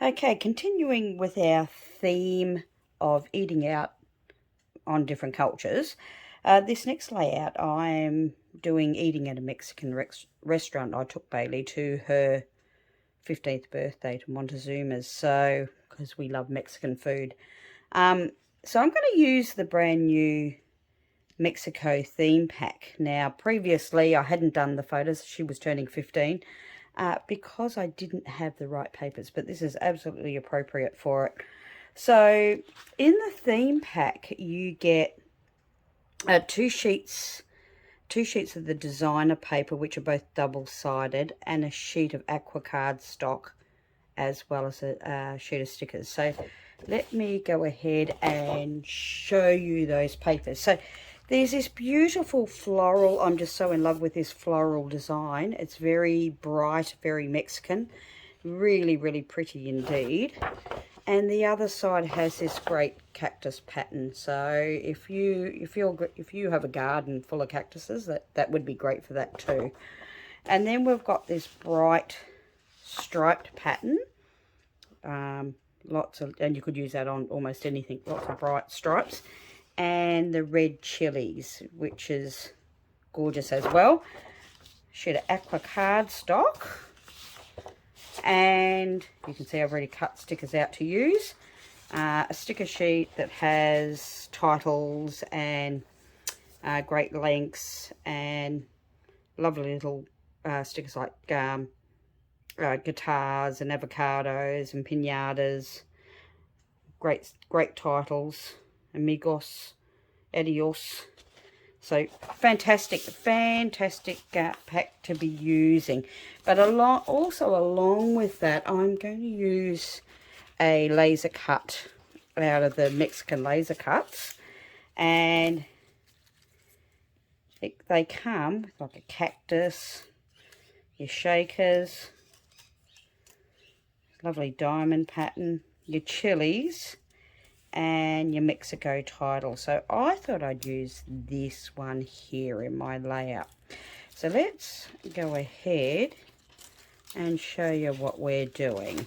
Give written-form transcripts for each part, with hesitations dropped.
Okay, continuing with our theme of eating out on different cultures. This next layout, I'm doing eating at a Mexican restaurant. I took Bailey to her 15th birthday to Montezuma's, so because we love Mexican food. So I'm going to use the brand new Mexico theme pack. Now, previously I hadn't done the photos. She was turning 15 because I didn't have the right papers, but this is absolutely appropriate for it. So in the theme pack, you get two sheets of the designer paper, which are both double-sided, and a sheet of aqua card stock, as well as a sheet of stickers. So let me go ahead and show you those papers. So there's this beautiful floral. I'm just so in love with this floral design. It's very bright, very Mexican. Really, really pretty indeed. And the other side has this great cactus pattern. So if you have a garden full of cactuses, that would be great for that too. And then we've got this bright striped pattern. And you could use that on almost anything. Lots of bright stripes. And the red chilies, which is gorgeous as well. Sheet of aqua card stock. And you can see I've already cut stickers out to use. A sticker sheet that has titles and great lengths and lovely little stickers like guitars and avocados and pinatas. Great titles. Amigos, adios. So fantastic pack to be using. But also along with that, I'm going to use a laser cut out of the Mexican laser cuts. And they come with like a cactus, your shakers, lovely diamond pattern, your chilies, and your Mexico title. So I thought I'd use this one here in my layout. So let's go ahead and show you what we're doing.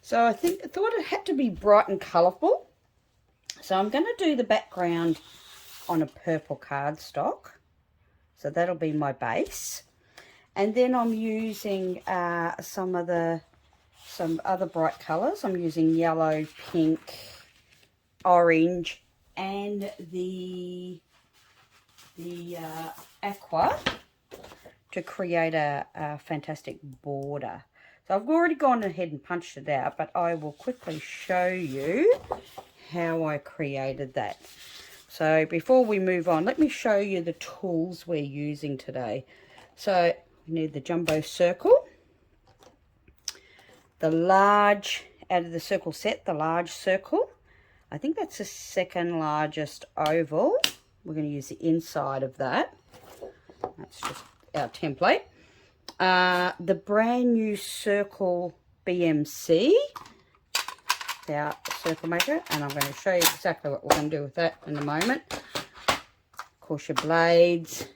So I thought it had to be bright and colourful. So I'm going to do the background on a purple cardstock. So that'll be my base. And then I'm using some other bright colours. I'm using yellow, pink, orange, and the aqua to create a fantastic border. So I've already gone ahead and punched it out, but I will quickly show you how I created that. So before we move on, let me show you the tools we're using today. So we need the jumbo circle, the large, out of the circle set, the large circle. I think that's the second largest oval. We're going to use the inside of that. That's just our template. The brand new circle BMC, our circle maker, and I'm going to show you exactly what we're going to do with that in a moment. Of course, your blades,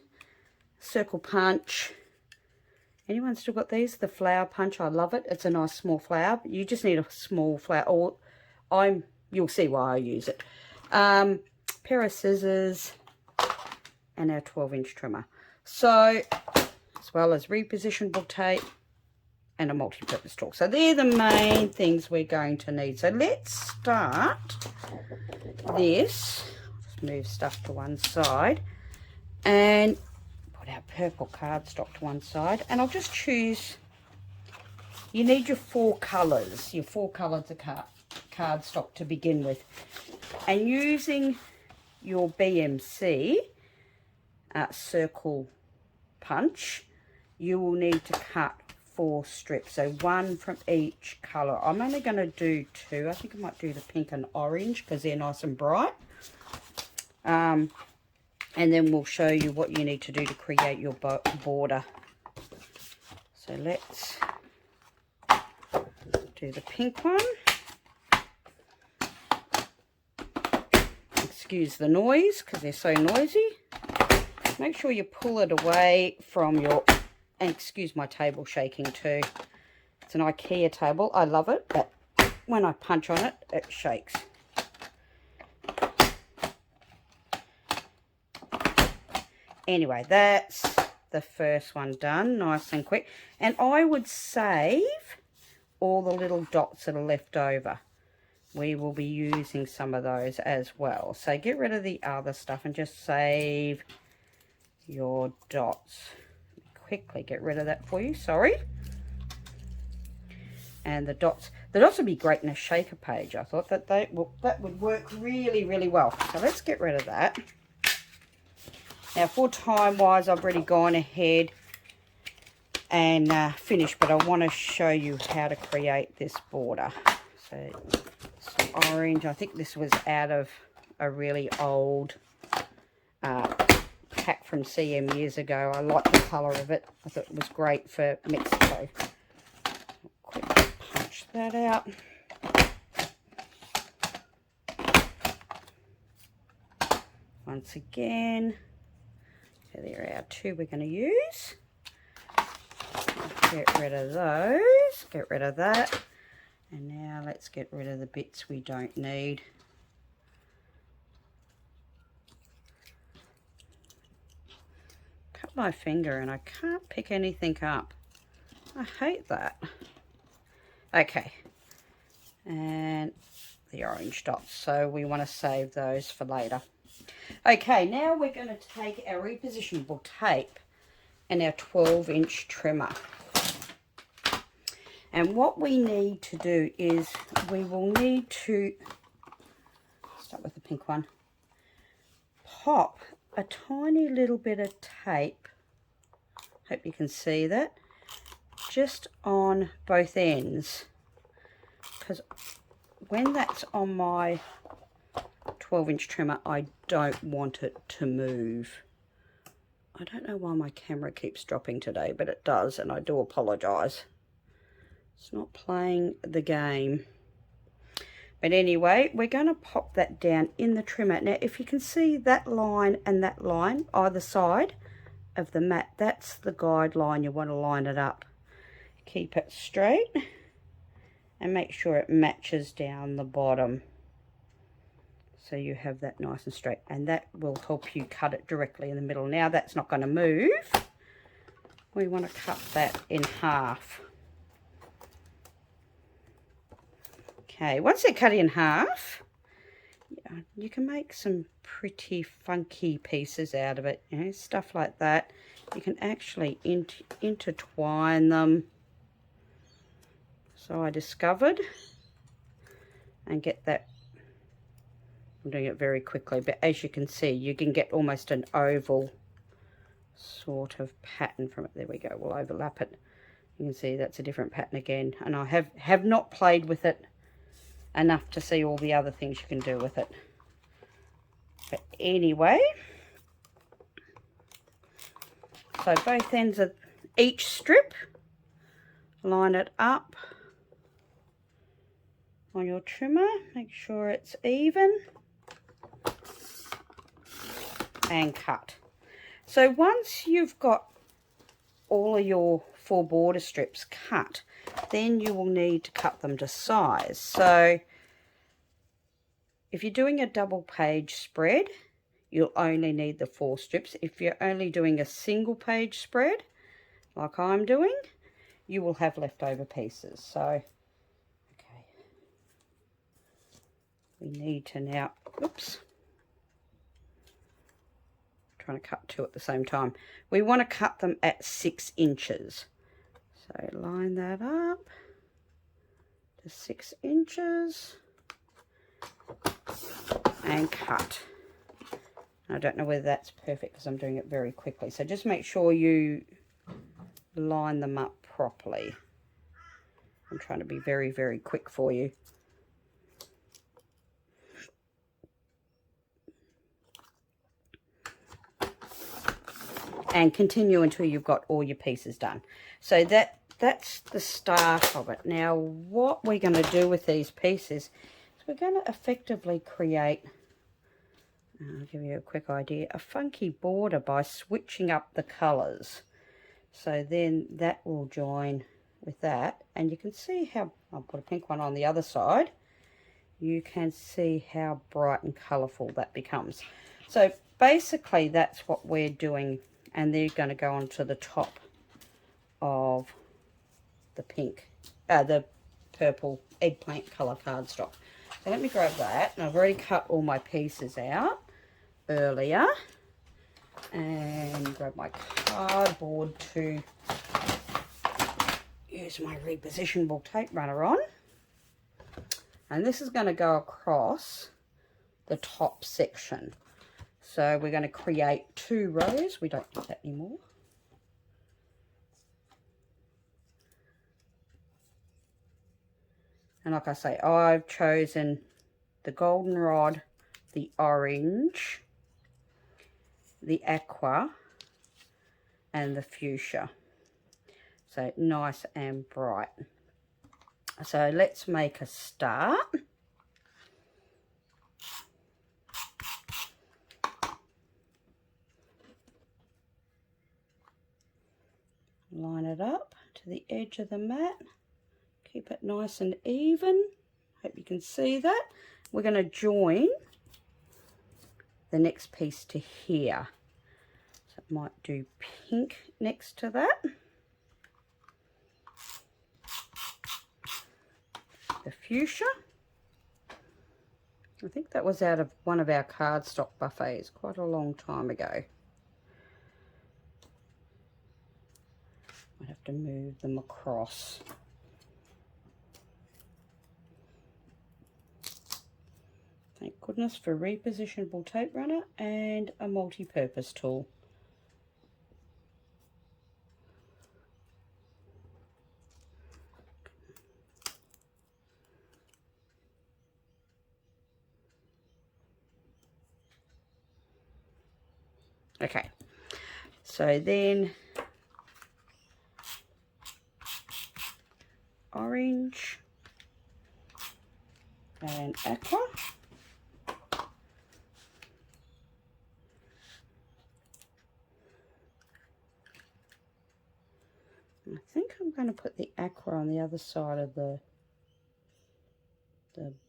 circle punch. Anyone still got these? The flower punch, I love it. It's a nice small flower. You just need a small flower, or you'll see why I use it. Pair of scissors and our 12-inch trimmer. So, as well as repositionable tape and a multi-purpose tool. So they're the main things we're going to need. So let's start this. Just move stuff to one side and put our purple cardstock to one side. And I'll just choose, you need your four colours of cardstock to begin with, and using your BMC circle punch, you will need to cut 4 strips, so 1 from each colour. I'm only going to do 2. I think I might do the pink and orange because they're nice and bright, and then we'll show you what you need to do to create your border. So let's do the pink one. Excuse the noise because they're so noisy. Make sure you pull it away from your, and excuse my table shaking too. It's an IKEA table. I love it, but when I punch on it, it shakes. Anyway, that's the first one done, nice and quick. And I would save all the little dots that are left over. We will be using some of those as well. So get rid of the other stuff and just save your dots. Quickly get rid of that for you, sorry. And the dots would be great in a shaker page. I thought that that would work really, really well. So let's get rid of that. Now for time wise, I've already gone ahead and finished, but I want to show you how to create this border. So some orange, I think this was out of a really old pack from CM years ago. I like the colour of it. I thought it was great for Mexico. Quickly punch that out. Once again, so there are our two we're going to use. Get rid of those, get rid of that. And now let's get rid of the bits we don't need. Cut my finger and I can't pick anything up. I hate that. Okay, and the orange dots, so we want to save those for later. Okay, now we're going to take our repositionable tape and our 12-inch trimmer. And what we need to do is we will need to, start with the pink one, pop a tiny little bit of tape, hope you can see that, just on both ends, because when that's on my 12-inch trimmer, I don't want it to move. I don't know why my camera keeps dropping today, but it does, and I do apologise. It's not playing the game. But anyway, we're going to pop that down in the trimmer. Now, if you can see that line and that line either side of the mat, that's the guideline. You want to line it up. Keep it straight and make sure it matches down the bottom. So you have that nice and straight, and that will help you cut it directly in the middle. Now that's not going to move. We want to cut that in half. Okay, once they're cut in half, you can make some pretty funky pieces out of it. You know, stuff like that. You can actually intertwine them. So I discovered, and get that. I'm doing it very quickly, but as you can see, you can get almost an oval sort of pattern from it. There we go, we'll overlap it. You can see that's a different pattern again, and I have not played with it enough to see all the other things you can do with it. But anyway, so both ends of each strip, line it up on your trimmer, make sure it's even, and cut. So once you've got all of your 4 border strips cut, then you will need to cut them to size. So if you're doing a double page spread, you'll only need the 4 strips. If you're only doing a single page spread, like I'm doing, you will have leftover pieces. So, okay, we need to now, oops, trying to cut 2 at the same time. We want to cut them at 6 inches. So line that up to 6 inches and cut. I don't know whether that's perfect because I'm doing it very quickly. So just make sure you line them up properly. I'm trying to be very, very quick for you. And continue until you've got all your pieces done. So that's the start of it. Now what we're going to do with these pieces is we're going to effectively create, I'll give you a quick idea, a funky border by switching up the colours. So then that will join with that, and you can see how, I'll put a pink one on the other side, you can see how bright and colourful that becomes. So basically that's what we're doing, and they're going to go onto the top of the pink, the purple eggplant colour cardstock. So let me grab that, and I've already cut all my pieces out earlier, and grab my cardboard to use my repositionable tape runner on. And this is going to go across the top section. So we're going to create 2 rows. We don't need that anymore. And like I say, I've chosen the goldenrod, the orange, the aqua, and the fuchsia. So nice and bright. So let's make a start. Line it up to the edge of the mat. Keep it nice and even. Hope you can see that. We're going to join the next piece to here. So I might do pink next to that. The fuchsia. I think that was out of one of our cardstock buffets quite a long time ago. Might have to move them across. Thank goodness for repositionable tape runner and a multi-purpose tool. Okay, so then orange and aqua. I think I'm going to put the aqua on the other side of the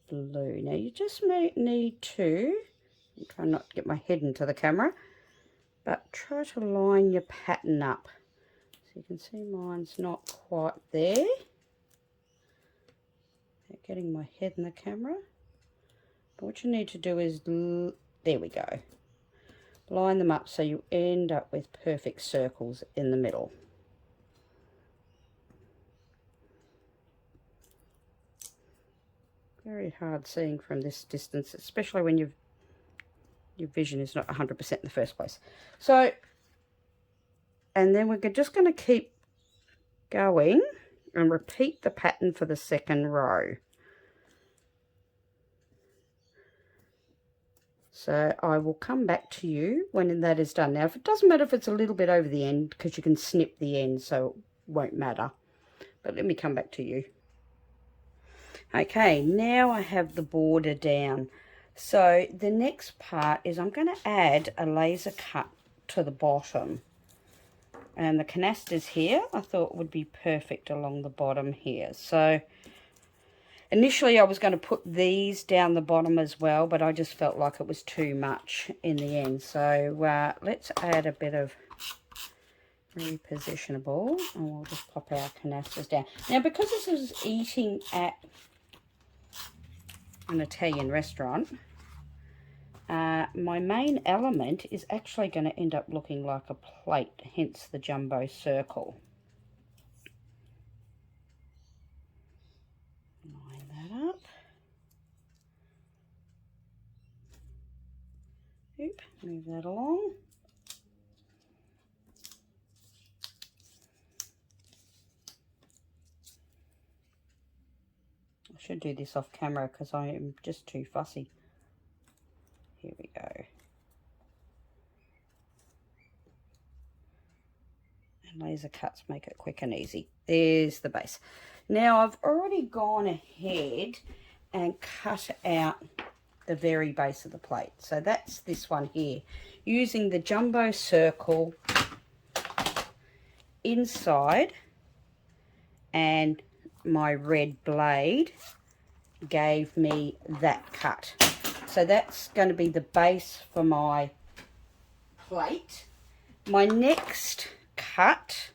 blue. Now you just may need to, I'm trying not to get my head into the camera, but try to line your pattern up. So you can see mine's not quite there. Getting my head in the camera. But what you need to do is, there we go. Line them up so you end up with perfect circles in the middle. Very hard seeing from this distance, especially when your vision is not 100% in the first place. So, and then we're just going to keep going and repeat the pattern for the second row. So I will come back to you when that is done. Now, if it doesn't matter if it's a little bit over the end, because you can snip the end, so it won't matter. But let me come back to you. Okay, now I have the border down. So the next part is I'm going to add a laser cut to the bottom. And the canisters here I thought would be perfect along the bottom here. So initially I was going to put these down the bottom as well, but I just felt like it was too much in the end. So let's add a bit of repositionable, and we'll just pop our canisters down. Now, because this is eating at an Italian restaurant, my main element is actually going to end up looking like a plate, hence the jumbo circle. Line that up. Oop, move that along. I should do this off camera because I am just too fussy. Here we go. And laser cuts make it quick and easy. There's the base. Now I've already gone ahead and cut out the very base of the plate. So that's this one here. Using the jumbo circle inside and my red blade gave me that cut. So that's going to be the base for my plate. My next cut,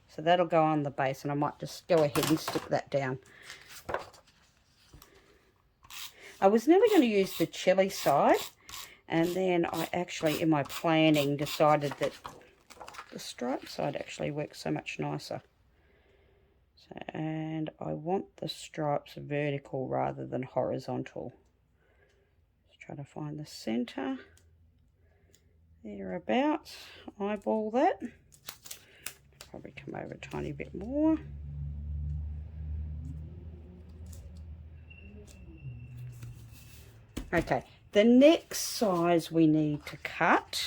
so that'll go on the base, and I might just go ahead and stick that down. I was never going to use the chili side, and then I actually, in my planning, decided that the stripe side actually works so much nicer. So, and I want the stripes vertical rather than horizontal. Just try to find the center. Thereabouts. Eyeball that. Probably come over a tiny bit more. Okay, the next size we need to cut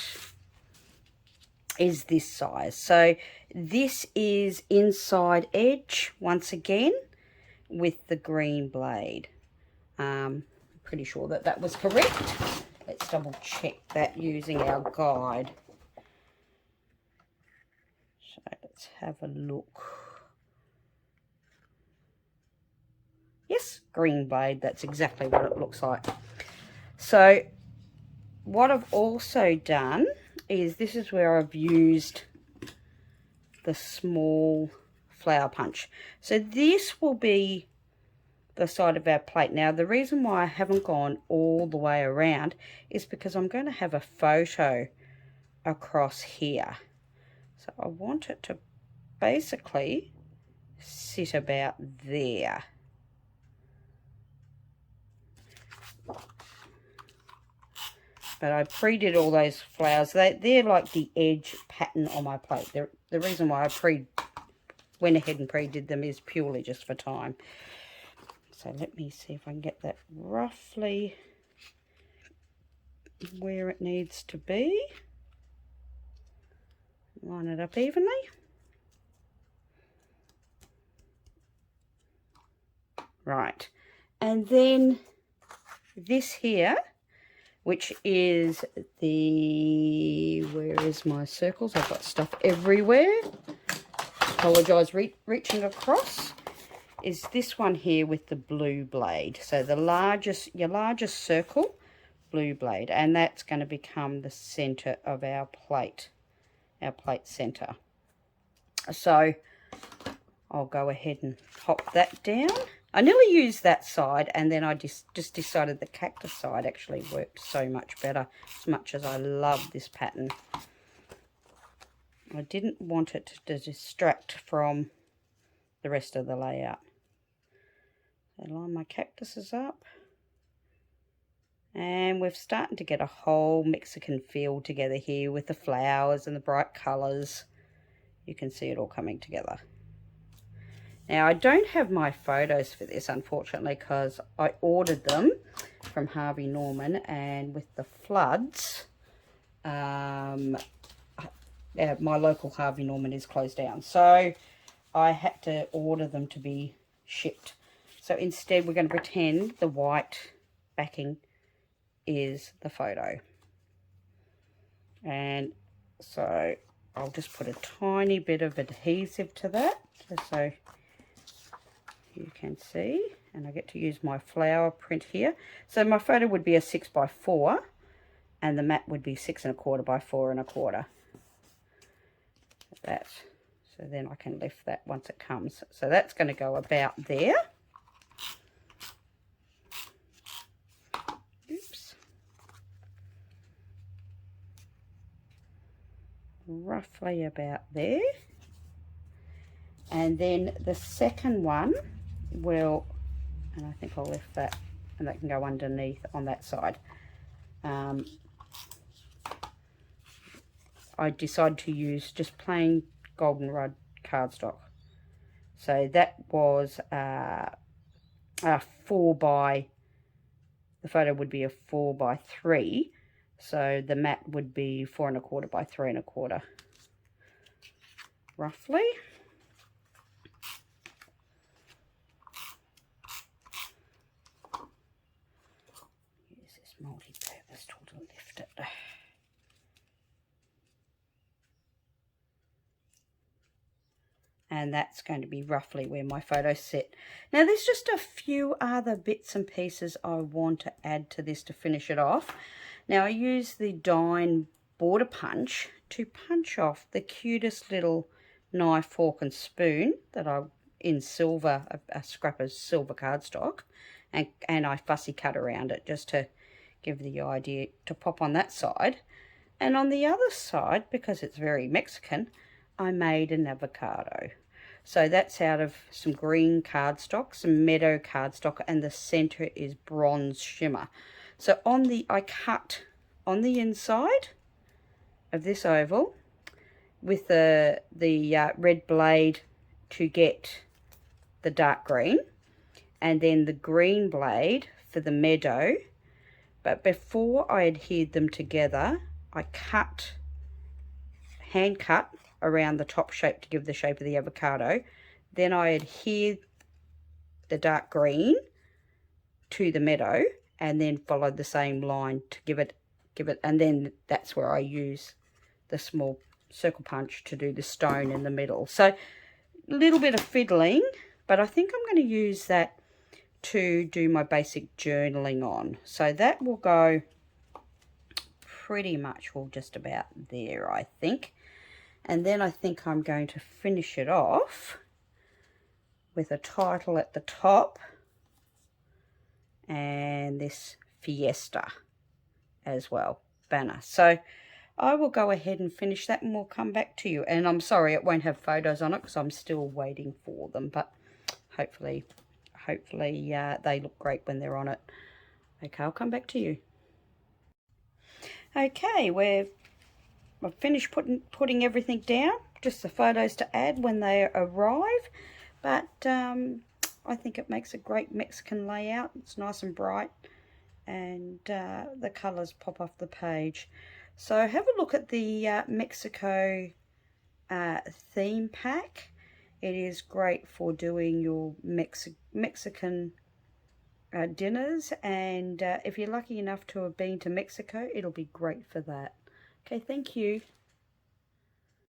is this size. So this is inside edge once again with the green blade. Pretty sure that that was correct. Let's double check that using our guide. So let's have a look. Yes, green blade, that's exactly what it looks like. So what I've also done is, this is where I've used the small flower punch. So this will be the side of our plate. Now the reason why I haven't gone all the way around is because I'm going to have a photo across here. So I want it to basically sit about there. But I pre-did all those flowers. They're like the edge pattern on my plate. The reason why I went ahead and pre-did them is purely just for time. So let me see if I can get that roughly where it needs to be. Line it up evenly. Right. And then this here, which is the, where is my circles? I've got stuff everywhere. Apologise, reaching across, is this one here with the blue blade. So the your largest circle, blue blade, and that's going to become the center of our plate center. So I'll go ahead and pop that down. I nearly used that side, and then I just decided the cactus side actually worked so much better, as much as I love this pattern. I didn't want it to distract from the rest of the layout. So line my cactuses up. And we're starting to get a whole Mexican feel together here with the flowers and the bright colours. You can see it all coming together. Now, I don't have my photos for this, unfortunately, because I ordered them from Harvey Norman, and with the floods, my local Harvey Norman is closed down. So I had to order them to be shipped. So instead, we're going to pretend the white backing is the photo. And so I'll just put a tiny bit of adhesive to that, just so you can see, and I get to use my flower print here. So my photo would be a 6x4, and the mat would be 6 1/4 by 4 1/4. That, so then I can lift that once it comes. So that's going to go about there. Oops. Roughly about there. And then the second one will, and I think I'll lift that, and that can go underneath on that side. I decided to use just plain goldenrod cardstock. So that was a 4 by, the photo would be a 4 by 3. So the mat would be 4 1/4 by 3 1/4, roughly. Use this multi-purpose tool to lift it. And that's going to be roughly where my photos sit. Now there's just a few other bits and pieces I want to add to this to finish it off. Now I use the Dine border punch to punch off the cutest little knife, fork and spoon that I in silver, a scrap of silver cardstock, and I fussy cut around it just to give the idea to pop on that side. And on the other side, because it's very Mexican, I made an avocado. So that's out of some green cardstock, some meadow cardstock, and the center is bronze shimmer. So I cut on the inside of this oval with the red blade to get the dark green, and then the green blade for the meadow. But before I adhered them together, I hand cut around the top shape to give the shape of the avocado. Then I adhered the dark green to the meadow, and then followed the same line to give it, and then that's where I use the small circle punch to do the stone in the middle. So a little bit of fiddling, but I think I'm going to use that to do my basic journaling on. So that will go pretty much, well, just about there, I think. And then I think I'm going to finish it off with a title at the top and this Fiesta as well, banner. So I will go ahead and finish that, and we'll come back to you. And I'm sorry it won't have photos on it because I'm still waiting for them, but hopefully they look great when they're on it. Okay, I'll come back to you. Okay, I've finished putting everything down, just the photos to add when they arrive. But I think it makes a great Mexican layout. It's nice and bright, and the colours pop off the page. So have a look at the Mexico theme pack. It is great for doing your Mexican dinners, and if you're lucky enough to have been to Mexico, it'll be great for that. Okay, thank you.